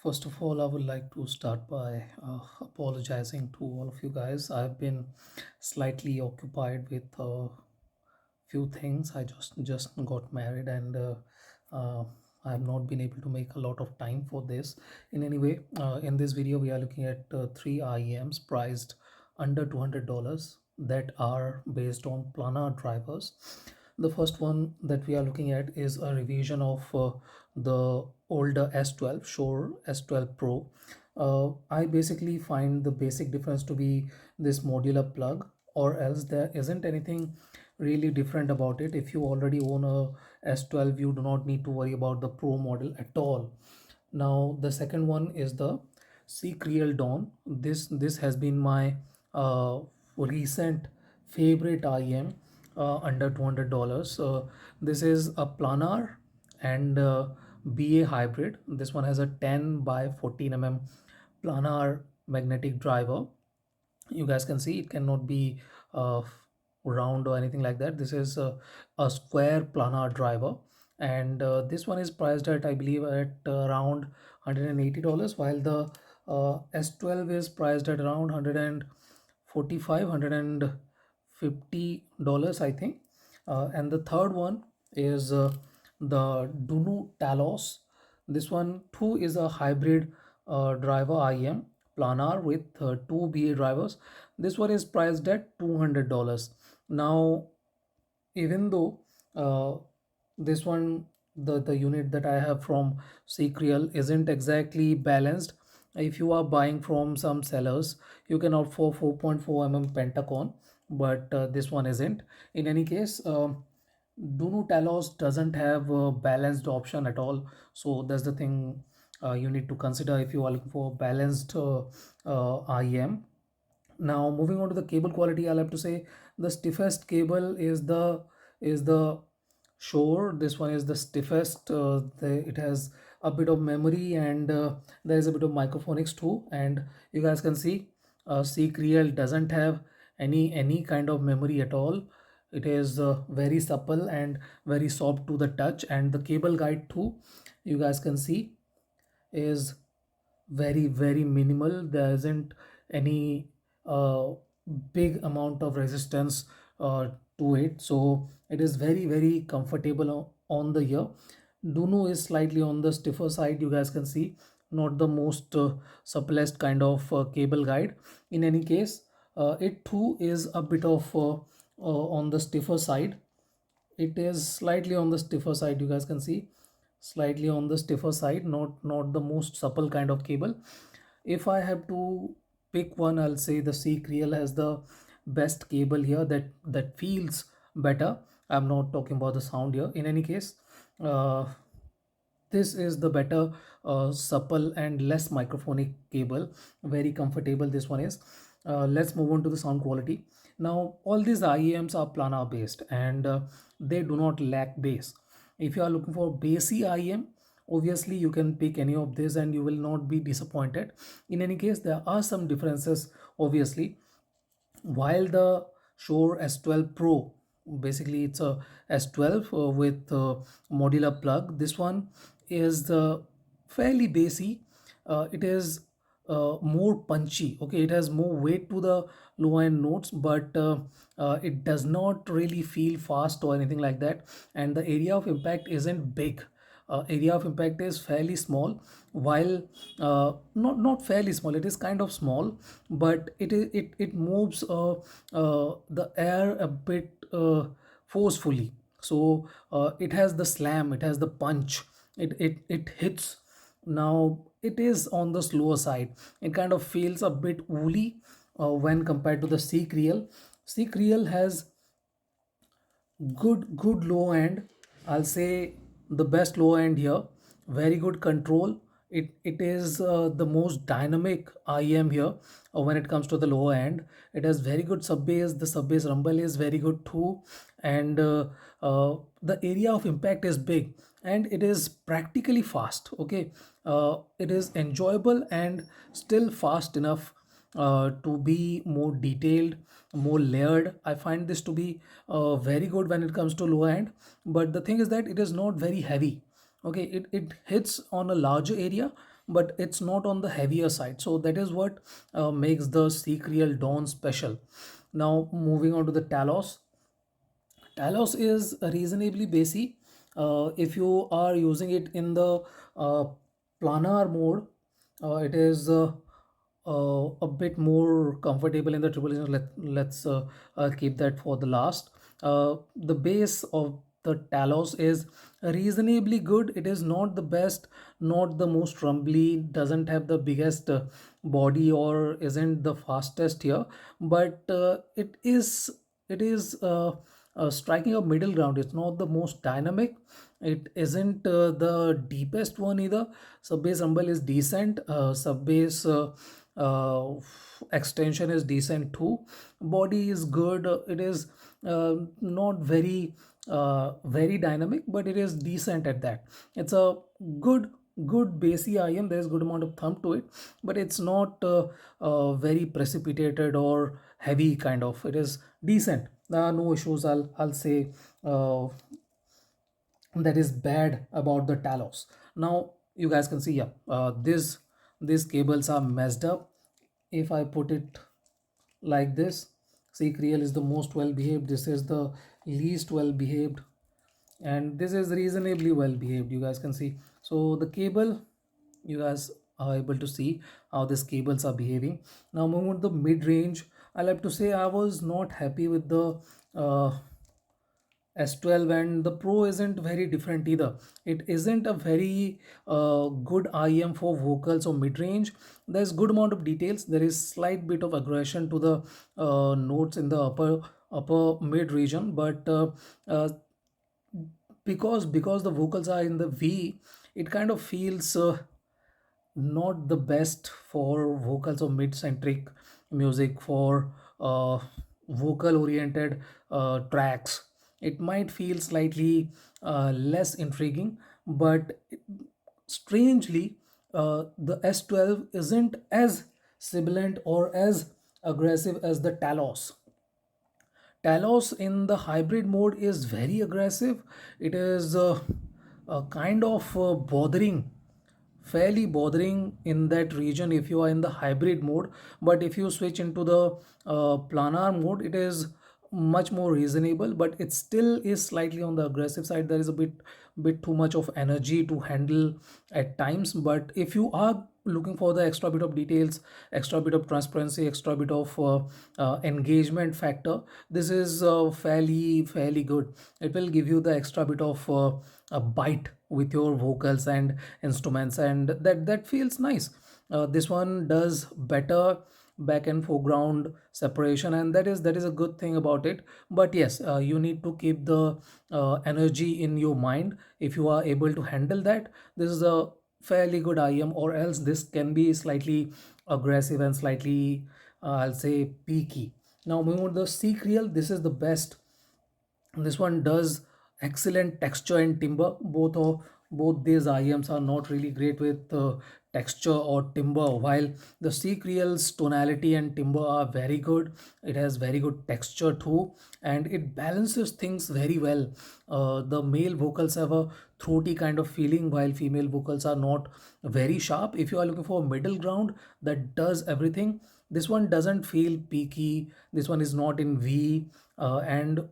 First of all, I would like to start by apologizing to all of you guys. I've been slightly occupied with a few things. I just got married, and uh, I have not been able to make a lot of time for this. In any way, in this video, we are looking at three IEMs priced under $200 that are based on planar drivers. The first one that we are looking at is a revision of the older S12 Shure S12 Pro. I basically find the basic difference to be this modular plug, or else there isn't anything really different about it. If you already own a S12, you do not need to worry about the Pro model at all. Now the second one is the Seek Real Dawn. This has been my recent favorite IEM under $200. This is a planar and BA hybrid. This one has a 10 by 14 planar magnetic driver. You guys can see it cannot be round or anything like that. This is a square planar driver, and this one is priced at, I believe, at around $180, while the S12 is priced at around 145 $150, I think. And the third one is the Dunu Talos. This one too is a hybrid driver IM planar with two BA drivers. This one is priced at $200. Now, even though this one, the unit that I have from Sequreal isn't exactly balanced, if you are buying from some sellers, you can opt for 4.4 Pentacon, but this one isn't. In any case, Dunu Talos doesn't have a balanced option at all, so that's the thing you need to consider if you are looking for balanced IEM. Now moving on to the cable quality, I'll have to say the stiffest cable is the Shure. This one is the stiffest. It has a bit of memory, and there is a bit of microphonics too. And you guys can see, Seek Real doesn't have any kind of memory at all. It is very supple and very soft to the touch, and the cable guide too, you guys can see, is very minimal. There isn't any uh, big amount of resistance to it, so it is very comfortable on the ear. Dunu is slightly on the stiffer side, you guys can see, not the most supplest kind of cable guide. In any case, it too is a bit of on the stiffer side. It is slightly on the stiffer side, you guys can see, slightly on the stiffer side, not the most supple kind of cable. If I have to pick one, I'll say the Seek Real has the best cable here, that feels better. I'm not talking about the sound here. In any case, uh, this is the better supple and less microphonic cable. Very comfortable this one is. Let's move on to the sound quality. Now all these IEMs are planar based, and they do not lack bass. If you are looking for bassy IEM, obviously you can pick any of this and you will not be disappointed. In any case, there are some differences obviously. While the Shure S12 Pro, basically it's a S12 with modular plug, this one is fairly bassy. It is more punchy. Okay, it has more weight to the low end notes, but it does not really feel fast or anything like that, and the area of impact isn't big. Area of impact is fairly small, while not fairly small, it is kind of small, but it moves the air a bit forcefully. So it has the slam, it has the punch, it hits. Now it is on the slower side. It kind of feels a bit woolly when compared to the Seek Real. Seek Real has good low end. I'll say the best low end here. Very good control. It is the most dynamic IEM here when it comes to the lower end. It has very good sub bass. The sub bass rumble is very good too, and the area of impact is big, and it is practically fast. Okay, it is enjoyable and still fast enough to be more detailed, more layered. I find this to be very good when it comes to low end, but the thing is that it is not very heavy. Okay, it hits on a larger area, but it's not on the heavier side. So that is what makes the Sequel Dawn special. Now moving on to the Talos. Talos is reasonably basic. If you are using it in the uh, planar mode, it is a bit more comfortable in the triple engine. Let's keep that for the last. The base of the Talos is reasonably good. It is not the best, not the most rumbly, doesn't have the biggest body or isn't the fastest here, but it is striking a middle ground. It's not the most dynamic. It isn't the deepest one either. Sub bass rumble is decent. Sub bass uh, extension is decent too. Body is good. It is not very dynamic, but it is decent at that. It's a good good bassy IM. There's good amount of thump to it, but it's not very precipitated or heavy kind of. It is decent. No issues. I'll say that is bad about the Talos. Now you guys can see, yeah, these cables are messed up. If I put it like this, see, Creel is the most well behaved, this is the least well behaved, and this is reasonably well behaved. You guys can see. So the cable, you guys are able to see how these cables are behaving. Now moving to the mid range, I'll have to say I was not happy with the S12, and the Pro isn't very different either. It isn't a very good IM for vocals or mid-range. There's good amount of details. There is slight bit of aggression to the notes in the upper mid region, but uh, because the vocals are in the V, it kind of feels not the best for vocals or mid-centric music. For vocal oriented tracks, it might feel slightly less intriguing, but strangely the S12 isn't as sibilant or as aggressive as the Talos. Talos in the hybrid mode is very aggressive. It is kind of bothering, fairly bothering in that region if you are in the hybrid mode. But if you switch into the planar mode, it is much more reasonable, but it still is slightly on the aggressive side. There is a bit too much of energy to handle at times. But if you are looking for the extra bit of details, extra bit of transparency, extra bit of engagement factor, this is fairly good. It will give you the extra bit of a bite with your vocals and instruments, and that feels nice. This one does better back and foreground separation, and that is a good thing about it. But yes, you need to keep the energy in your mind. If you are able to handle that, this is a fairly good IM, or else this can be slightly aggressive and slightly I'll say peaky. Now moving on to the Seek Real, this is the best. This one does excellent texture and timbre. Both these IEMs are not really great with texture or timbre, while the Sequel's tonality and timbre are very good. It has very good texture too, and it balances things very well. The male vocals have a throaty kind of feeling, while female vocals are not very sharp. If you are looking for a middle ground that does everything, this one doesn't feel peaky. This one is not in V, and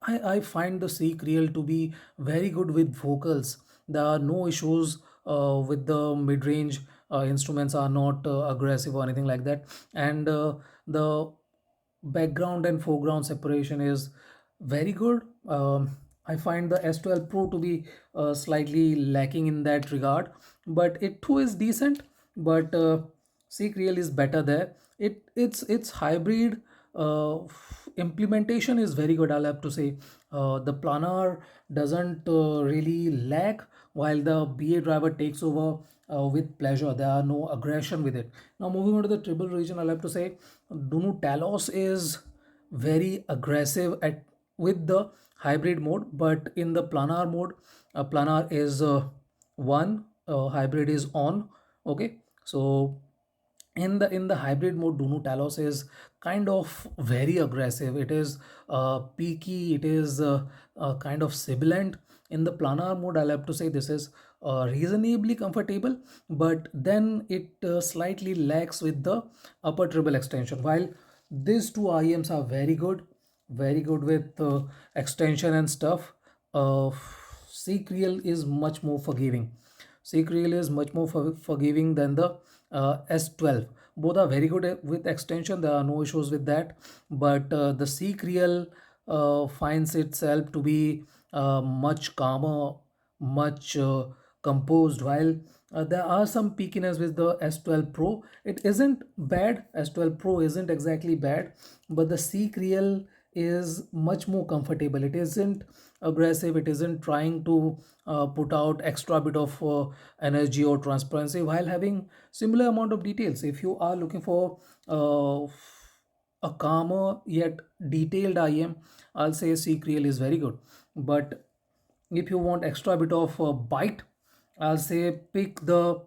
I find the Sikh reel to be very good with vocals. There are no issues with the mid-range instruments are not aggressive or anything like that. And the background and foreground separation is very good. I find the S12 Pro to be slightly lacking in that regard, but it too is decent. But Seek Real is better there. It's hybrid implementation is very good. I'll have to say the planar doesn't really lag, while the BA driver takes over with pleasure. There are no aggression with it. Now moving on to the treble region, I'll have to say Dunu Talos is very aggressive at with the hybrid mode, but in the planar mode, planar is one, hybrid is on. Okay, so in the hybrid mode, Dunu Talos is kind of very aggressive. It is peaky. It is kind of sibilant. In the planar mode, I'll have to say this is reasonably comfortable, but then it slightly lacks with the upper treble extension. While these two IEMs are very good with extension and stuff. Sequel is much more forgiving. Sequel is much more forgiving than the S12. Both are very good with extension. There are no issues with that. But the Sequel finds itself to be much calmer, much composed. While there are some peakiness with the S12 Pro. It isn't bad. S12 Pro isn't exactly bad, but the Sequel is much more comfortable. It isn't aggressive. It isn't trying to put out extra bit of energy or transparency while having similar amount of details. If you are looking for a calmer yet detailed IM, I'll say Sequel is very good. But if you want extra bit of bite, I'll say pick the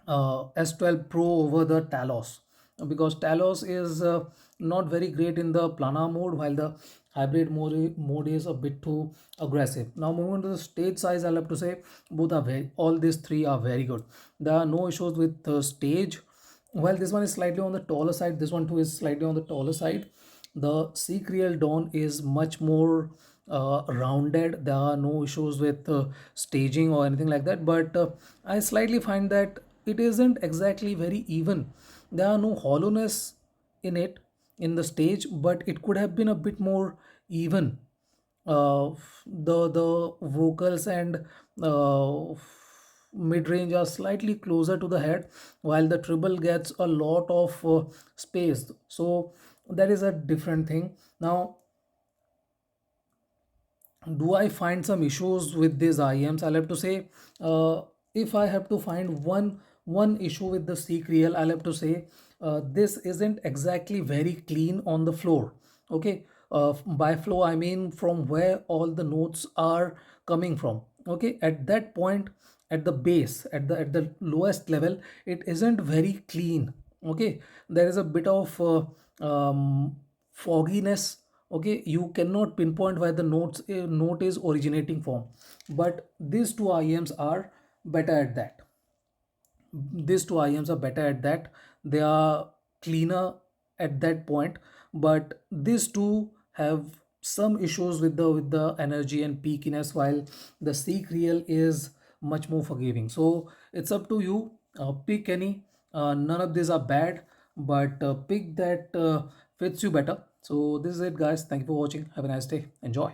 S12 Pro over the Talos, because Talos is not very great in the planar mode, while the mode is a bit too aggressive. Now moving to the stage size, I'll have to say both are very, all these three are very good. There are no issues with the stage. While this one is slightly on the taller side, this one too is slightly on the taller side. The Sequel Dawn is much more rounded. There are no issues with staging or anything like that. But I slightly find that it isn't exactly very even. There are no hollowness in it in the stage, but it could have been a bit more even. The vocals and uh, mid range are slightly closer to the head, while the treble gets a lot of space. So that is a different thing. Now, do I find some issues with these IEMs? I'll have to say, if I have to find one issue with the Sequel, I'll have to say this isn't exactly very clean on the floor. Okay, by flow I mean from where all the notes are coming from. Okay, at that point, at the base, at the lowest level, it isn't very clean. Okay, there is a bit of fogginess. Okay, you cannot pinpoint where the note is originating from, but these two IEMs are better at that. These two IEMs are better at that. They are cleaner at that point, but these two have some issues with the energy and peakiness, while the Sequel is much more forgiving. So it's up to you. Pick any. None of these are bad, but pick that fits you better. So this is it, guys. Thank you for watching. Have a nice day. Enjoy.